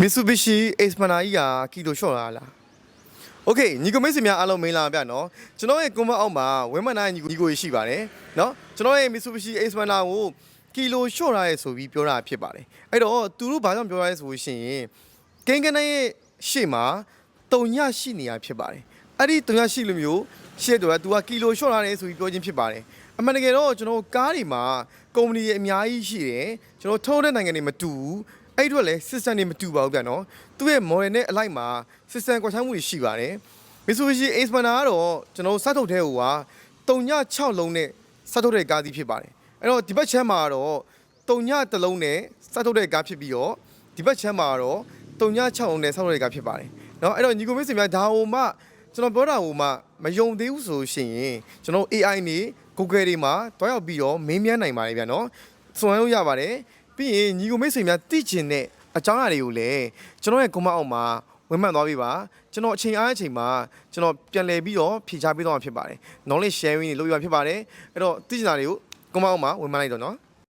Mitsubishi Xpander ကြီးကကီလိုလျှော့လာလား Okay ညီကိုမိတ်ဆွေများအားလုံးမင်္ဂလာပါဗျနော်ကျွန်တော်ရဲ့ကွန်မန့်အောက်မှာဝင်းမန်နိုင်ညီကိုရှိပါတယ်နော်ကျွန်တော်ရဲ့ Mitsubishi Xpander ကိုကီလိုလျှော့ထားရဲဆိုပြီးပြောတာဖြစ်ပါတယ်အဲ့တော့သူတို့ဘာကြောင့်ပြောရဲဆိုရှင်ကိန်းကနရဲ့ရှေ့မှာတုံညရှိနေရဖြစ်ပါတယ်အဲ့ဒီတုံညရှိလိုမျိုးရှေ့တော့သူကကီလိုလျှော့ထားရဲဆိုပြီးပြောခြင်းဖြစ်ပါတယ်အမှန်တကယ်တော့ကျွန်တော်ကားတွေမှာကုမ္ပဏီတွေအများကြီးရှိတယ်ကျွန်တော်ထုံးတဲ့နိုင်ငံတွေမတူဘူးအဲ့အတွက်လည်း system တွေမတူပါဘူးဗျာနော်သူ့ရဲ့ model နဲ့အလိုက်မှာ system ကွာခြားမှုတွေရှိပါတယ် Mitsubishi Xpander ကတော့ကျွန်တော်စထုတ်တဲ့ဟိုက3ည6လုံးနဲ့စထုတ်တဲ့ကားစီးဖြစ်ပါတယ်အဲ့တော့ဒီဘက်ချမ်းမှာတော့3ည1လုံးနဲ့စထုတ်တဲ့ကားဖြစ်ပြီးတော့ဒီဘက်ချမ်းမှာတော့3ည6လုံးနဲ့စထုတ်တဲ့ကားဖြစ်ပါတယ်เนาะအဲ့တော့ညီကိုမိတ်ဆွေများဒါဟိုမှကျွန်တော်ပြောတာဟိုမှမယုံသေးဘူးဆိုရှင်ကျွန်တော် AI နေ Google တွေမှာတွားရောက်ပြီးတော့မေးမြန်းနိုင်ပါတယ်ဗျာနော်စွမ်းလို့ရပါတယ်ပြီးရင်ညီကိုမိတ်ဆွေများသိချင်တဲ့အကြောင်းအရာတွေကိုလည်းကျွန်တော်ရဲ့ကွန်မန့်အောက်မှာဝင်မှတ်သွားပြီပါကျွန်တော်အချိန်အားအချိန်မှာကျွန်တော်ပြန်လည်ပြီးတော့ဖြေချပေးသွားမှာဖြစ်ပါတယ် knowledge sharing တွေလုပ်ရဖြစ်ပါတယ်အဲ့တော့သိချင်တာတွေကိုကွန်မန့်အောက်မှာဝင်မှတ်လိုက်တော့နော်